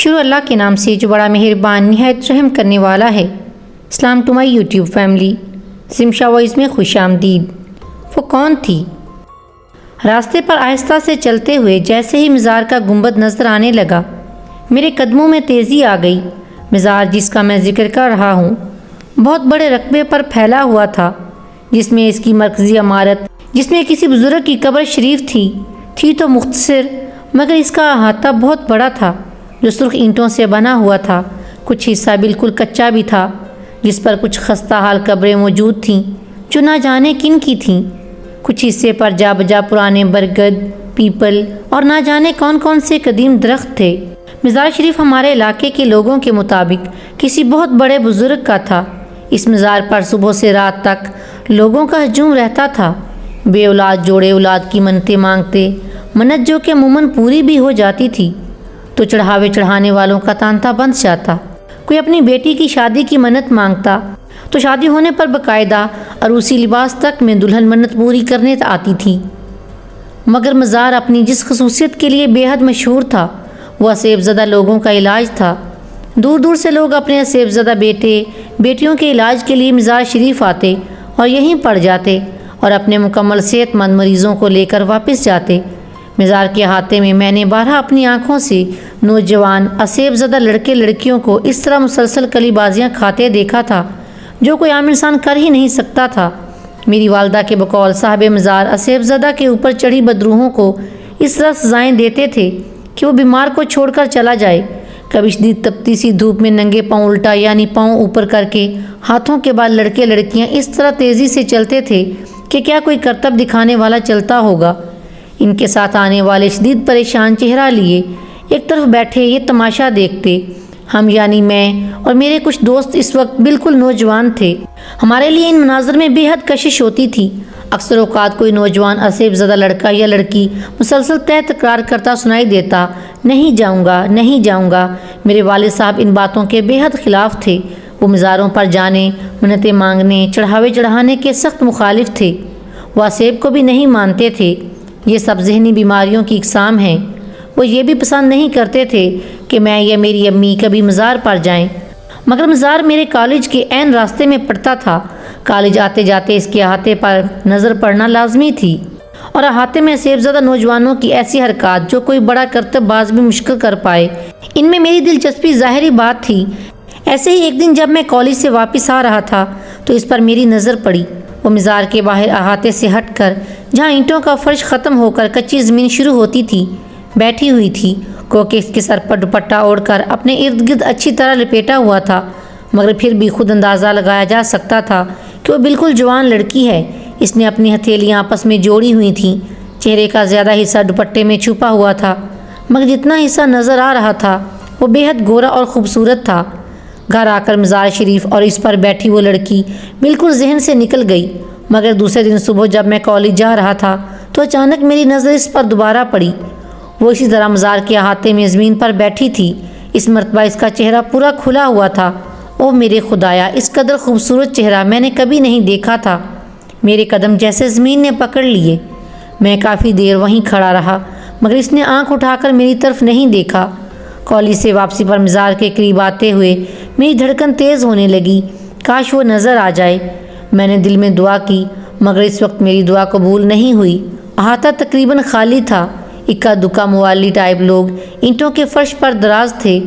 شروع اللہ کے نام سے جو بڑا مہربان نہایت رحم کرنے والا ہے۔ اسلام to my YouTube family, Samsha voice میں خوش آمدید۔ وہ کون تھی؟ راستے پر آہستہ سے چلتے ہوئے جیسے ہی مزار کا گنبد نظر آنے لگا، میرے قدموں میں تیزی آ گئی۔ مزار جس کا میں ذکر کر رہا ہوں بہت بڑے رقبے پر پھیلا ہوا تھا، جس میں اس کی مرکزی عمارت، جس میں کسی بزرگ کی قبر شریف تھی تو مختصر، مگر اس کا احاطہ بہت بڑا تھا، جو سرخ اینٹوں سے بنا ہوا تھا۔ کچھ حصہ بالکل کچا بھی تھا، جس پر کچھ خستہ حال قبریں موجود تھیں جو نہ جانے کن کی تھیں۔ کچھ حصے پر جا بجا پرانے برگد، پیپل اور نہ جانے کون کون سے قدیم درخت تھے۔ مزار شریف ہمارے علاقے کے لوگوں کے مطابق کسی بہت بڑے بزرگ کا تھا۔ اس مزار پر صبح سے رات تک لوگوں کا ہجوم رہتا تھا۔ بے اولاد جوڑے اولاد کی منتیں مانگتے، منت جو کہ عموماً پوری بھی ہو جاتی تھی تو چڑھاوے چڑھانے والوں کا تانتا بند جاتا۔ کوئی اپنی بیٹی کی شادی کی منت مانگتا تو شادی ہونے پر باقاعدہ عروسی لباس تک میں دلہن منت پوری کرنے آتی تھی۔ مگر مزار اپنی جس خصوصیت کے لیے بے حد مشہور تھا وہ اسیب زدہ لوگوں کا علاج تھا۔ دور دور سے لوگ اپنے اسیب زدہ بیٹے بیٹیوں کے علاج کے لیے مزار شریف آتے اور یہیں پڑ جاتے اور اپنے مکمل صحت مند مریضوں کو لے کر واپس جاتے۔ مزار کے احاطے میں میں نے بارہا اپنی آنکھوں سے نوجوان اسیب زدہ لڑکے لڑکیوں کو اس طرح مسلسل کلی بازیاں کھاتے دیکھا تھا جو کوئی عام انسان کر ہی نہیں سکتا تھا۔ میری والدہ کے بقول صاحب مزار اسیب زدہ کے اوپر چڑھی بدروحوں کو اس طرح سزائیں دیتے تھے کہ وہ بیمار کو چھوڑ کر چلا جائے۔ کبھی شدید تپتی سی دھوپ میں ننگے پاؤں الٹا یعنی پاؤں اوپر کر کے ہاتھوں کے بعد لڑکے لڑکیاں اس طرح تیزی سے چلتے تھے کہ کیا کوئی کرتب دکھانے والا چلتا ہوگا۔ ان کے ساتھ آنے والے شدید پریشان چہرہ لیے ایک طرف بیٹھے یہ تماشا دیکھتے۔ ہم یعنی میں اور میرے کچھ دوست اس وقت بالکل نوجوان تھے۔ ہمارے لیے ان مناظر میں بے حد کشش ہوتی تھی۔ اکثر اوقات کوئی نوجوان اسیب زدہ لڑکا یا لڑکی مسلسل تکرار کرتا سنائی دیتا، نہیں جاؤں گا، نہیں جاؤں گا۔ میرے والد صاحب ان باتوں کے بے حد خلاف تھے۔ وہ مزاروں پر جانے، منتیں مانگنے، چڑھاوے چڑھانے کے سخت مخالف تھے۔ وہ اسیب کو بھی نہیں مانتے تھے۔ یہ سب ذہنی بیماریوں کی اقسام ہیں۔ وہ یہ بھی پسند نہیں کرتے تھے کہ میں یا میری امی کبھی مزار پر جائیں، مگر مزار میرے کالج کے عین راستے میں پڑتا تھا۔ کالج آتے جاتے اس کے احاطے پر نظر پڑنا لازمی تھی، اور احاطے میں اسیب زدہ نوجوانوں کی ایسی حرکات جو کوئی بڑا کرتب باز بھی مشکل کر پائے، ان میں میری دلچسپی ظاہری بات تھی۔ ایسے ہی ایک دن جب میں کالج سے واپس آ رہا تھا تو اس پر میری نظر پڑی۔ وہ مزار کے باہر احاطے سے ہٹ کر جہاں اینٹوں کا فرش ختم ہو کر کچی زمین شروع ہوتی تھی بیٹھی ہوئی تھی۔ کوکے اس کے سر پر دوپٹہ اوڑھ کر اپنے ارد گرد اچھی طرح لپیٹا ہوا تھا، مگر پھر بھی خود اندازہ لگایا جا سکتا تھا کہ وہ بالکل جوان لڑکی ہے۔ اس نے اپنی ہتھیلیاں آپس میں جوڑی ہوئی تھیں۔ چہرے کا زیادہ حصہ دوپٹے میں چھپا ہوا تھا، مگر جتنا حصہ نظر آ رہا تھا وہ بے حد گورا اور خوبصورت تھا۔ گھر آ کر مزار شریف اور اس پر بیٹھی وہ لڑکی بالکل ذہن سے نکل گئی، مگر دوسرے دن صبح جب میں کالج جا رہا تھا تو اچانک میری نظر اس پر دوبارہ پڑی۔ وہ اسی طرح مزار کے احاطے میں زمین پر بیٹھی تھی۔ اس مرتبہ اس کا چہرہ پورا کھلا ہوا تھا۔ او میرے خدایا، اس قدر خوبصورت چہرہ میں نے کبھی نہیں دیکھا تھا۔ میرے قدم جیسے زمین نے پکڑ لیے۔ میں کافی دیر وہیں کھڑا رہا، مگر اس نے آنکھ اٹھا کر میری طرف نہیں دیکھا۔ کالج سے واپسی پر مزار کے قریب آتے ہوئے میری دھڑکن تیز ہونے لگی۔ کاش وہ نظر آ جائے۔ میں نے دل میں دعا کی، مگر اس وقت میری دعا قبول نہیں ہوئی۔ احاطہ تقریباً خالی تھا۔ اکا دکا موالی ٹائپ لوگ اینٹوں کے فرش پر دراز تھے،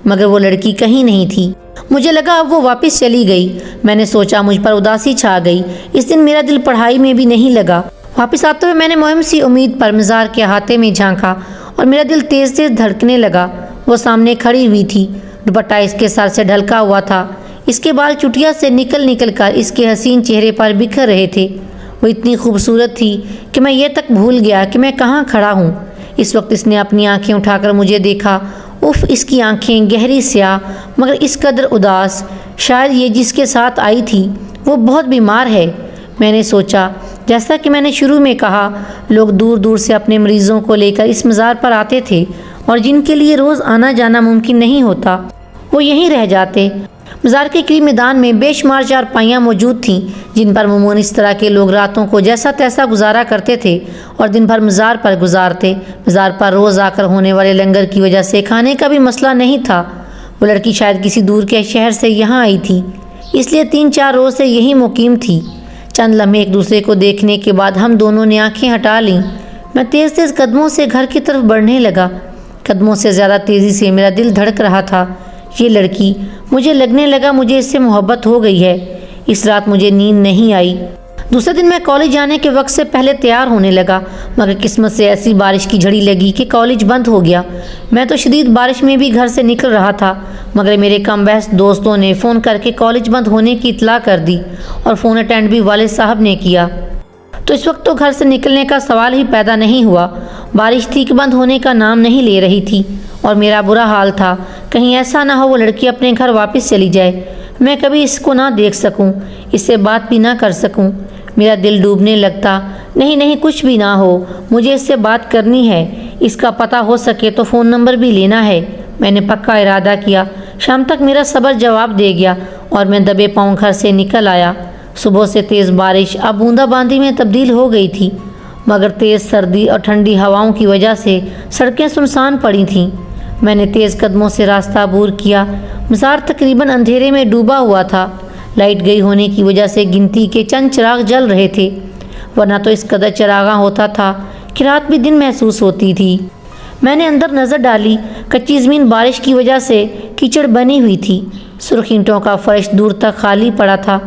مگر وہ لڑکی کہیں نہیں تھی۔ مجھے لگا اب وہ واپس چلی گئی۔ میں نے سوچا مجھ پر اداسی چھا گئی۔ اس دن میرا دل پڑھائی میں بھی نہیں لگا۔ واپس آتے ہوئے میں نے مہم سی امید پر مزار کے احاطے میں جھانکا اور میرا دل تیز تیز دھڑکنے لگا۔ وہ سامنے کھڑی ہوئی تھی، دوپٹہ اس کے سر سے ڈھلکا ہوا تھا، اس کے بال چٹیا سے نکل نکل کر اس کے حسین چہرے پر بکھر رہے تھے۔ وہ اتنی خوبصورت تھی کہ میں یہ تک بھول گیا کہ میں کہاں کھڑا ہوں۔ اس وقت اس نے اپنی آنکھیں اٹھا کر مجھے دیکھا۔ اف، اس کی آنکھیں گہری سیاہ مگر اس قدر اداس، شاید یہ جس کے ساتھ آئی تھی وہ بہت بیمار ہے۔ میں نے سوچا، جیسا کہ میں نے شروع میں کہا، لوگ دور دور سے اپنے مریضوں کو لے کر اس مزار پر آتے تھے اور جن کے لیے روز آنا جانا ممکن نہیں ہوتا وہ یہیں رہ جاتے۔ مزار کے قریب میدان میں بے شمار چارپائیاں موجود تھیں جن پر عموماً اس طرح کے لوگ راتوں کو جیسا تیسا گزارا کرتے تھے اور دن بھر مزار پر گزارتے۔ مزار پر روز آ کر ہونے والے لنگر کی وجہ سے کھانے کا بھی مسئلہ نہیں تھا۔ وہ لڑکی شاید کسی دور کے شہر سے یہاں آئی تھی، اس لیے 3-4 روز سے یہی مقیم تھی۔ چند لمحے ایک دوسرے کو دیکھنے کے بعد ہم دونوں نے آنکھیں ہٹا لیں۔ میں تیز تیز قدموں سے گھر کی طرف بڑھنے لگا۔ قدموں سے زیادہ تیزی سے میرا دل دھڑک رہا تھا۔ یہ لڑکی، مجھے لگنے لگا مجھے اس سے محبت ہو گئی ہے۔ اس رات مجھے نیند نہیں آئی۔ دوسرے دن میں کالج جانے کے وقت سے پہلے تیار ہونے لگا، مگر قسمت سے ایسی بارش کی جھڑی لگی کہ کالج بند ہو گیا۔ میں تو شدید بارش میں بھی گھر سے نکل رہا تھا، مگر میرے کم بحث دوستوں نے فون کر کے کالج بند ہونے کی اطلاع کر دی اور فون اٹینڈ بھی والد صاحب نے کیا۔ تو اس وقت تو گھر سے نکلنے کا سوال ہی پیدا نہیں ہوا۔ بارش تھی کہ بند ہونے کا نام نہیں لے رہی تھی اور میرا برا حال تھا، کہیں ایسا نہ ہو وہ لڑکی اپنے گھر واپس چلی جائے، میں کبھی اس کو نہ دیکھ سکوں، اس سے بات بھی نہ کر سکوں۔ میرا دل ڈوبنے لگتا۔ نہیں کچھ بھی نہ ہو، مجھے اس سے بات کرنی ہے، اس کا پتہ ہو سکے تو فون نمبر بھی لینا ہے۔ میں نے پکا ارادہ کیا۔ شام تک میرا صبر جواب دے گیا اور میں دبے پاؤں گھر سے نکل آیا۔ صبح سے تیز بارش اب بوندا باندی میں تبدیل ہو گئی تھی، مگر تیز سردی اور ٹھنڈی ہواؤں کی وجہ سے سڑکیں سنسان پڑی تھیں۔ میں نے تیز قدموں سے راستہ عبور کیا۔ مزار تقریباً اندھیرے میں ڈوبا ہوا تھا۔ لائٹ گئی ہونے کی وجہ سے گنتی کے چند چراغ جل رہے تھے، ورنہ تو اس قدر چراغاں ہوتا تھا کہ رات بھی دن محسوس ہوتی تھی۔ میں نے اندر نظر ڈالی۔ کچی زمین بارش کی وجہ سے کیچڑ بنی ہوئی تھی۔ سرخ اینٹوں کا فرش دور تک خالی پڑا تھا۔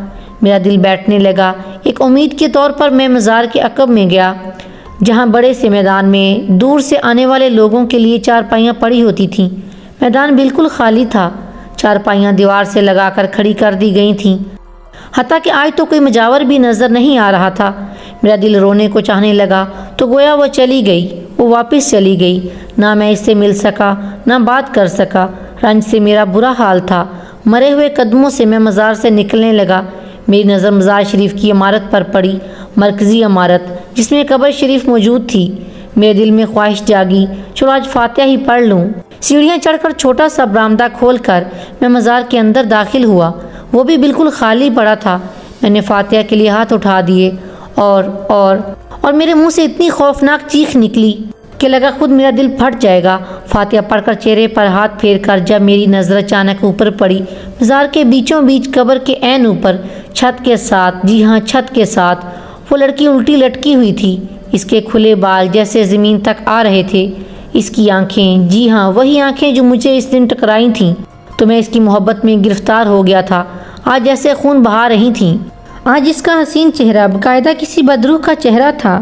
میرا دل بیٹھنے لگا۔ ایک امید کے طور پر میں مزار کے عقب میں گیا، جہاں بڑے سے میدان میں دور سے آنے والے لوگوں کے لیے چارپائیاں پڑی ہوتی تھیں۔ میدان بالکل خالی تھا۔ چارپائیاں دیوار سے لگا کر کھڑی کر دی گئی تھیں، حتیٰ کہ آج تو کوئی مجاور بھی نظر نہیں آ رہا تھا۔ میرا دل رونے کو چاہنے لگا تو گویا وہ چلی گئی، وہ واپس چلی گئی۔ نہ میں اس سے مل سکا، نہ بات کر سکا۔ رنج سے میرا برا حال تھا۔ مرے ہوئے قدموں سے میں مزار سے نکلنے لگا۔ میری نظر مزار شریف کی عمارت پر پڑی، مرکزی عمارت جس میں قبر شریف موجود تھی۔ میرے دل میں خواہش جاگی، چلو آج فاتحہ ہی پڑھ لوں۔ سیڑھیاں چڑھ کر چھوٹا سا برآمدہ کھول کر میں مزار کے اندر داخل ہوا۔ وہ بھی بالکل خالی پڑا تھا۔ میں نے فاتحہ کے لیے ہاتھ اٹھا دیے اور میرے منہ سے اتنی خوفناک چیخ نکلی کہ لگا خود میرا دل پھٹ جائے گا۔ فاتحہ پڑھ کر چہرے پر ہاتھ پھیر کر جب میری نظر اچانک اوپر پڑی، مزار کے بیچوں بیچ قبر کے عین اوپر چھت کے ساتھ، جی ہاں چھت کے ساتھ، وہ لڑکی الٹی لٹکی ہوئی تھی۔ اس کے کھلے بال جیسے زمین تک آ رہے تھے۔ اس کی آنکھیں، جی ہاں وہی آنکھیں جو مجھے اس دن ٹکرائی تھیں، تو میں اس کی محبت میں گرفتار ہو گیا تھا۔ آج جیسے خون بہا رہی تھیں۔ آج اس کا حسین چہرہ باقاعدہ کسی بدروح کا چہرہ تھا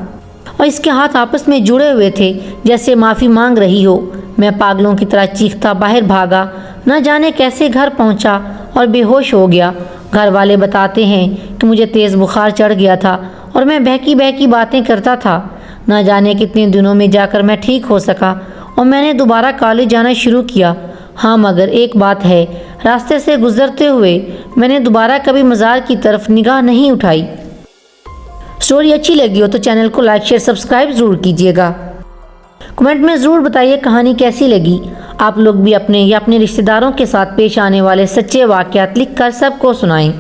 اور اس کے ہاتھ آپس میں جڑے ہوئے تھے جیسے معافی مانگ رہی ہو۔ میں پاگلوں کی طرح چیختا باہر بھاگا، نہ جانے کیسے گھر پہنچا اور بے ہوش ہو گیا۔ گھر والے بتاتے ہیں کہ مجھے تیز بخار چڑھ گیا تھا اور میں بہکی بہکی باتیں کرتا تھا۔ نہ جانے کتنے دنوں میں جا کر میں ٹھیک ہو سکا اور میں نے دوبارہ کالج جانا شروع کیا۔ ہاں مگر ایک بات ہے، راستے سے گزرتے ہوئے میں نے دوبارہ کبھی مزار کی طرف نگاہ نہیں اٹھائی۔ سٹوری اچھی لگی ہو تو چینل کو لائک شیئر سبسکرائب ضرور کیجیے گا۔ کمنٹ میں ضرور بتائیے کہانی کیسی لگی۔ آپ لوگ بھی اپنے یا اپنے رشتہ داروں کے ساتھ پیش آنے والے سچے واقعات لکھ کر سب کو سنائیں۔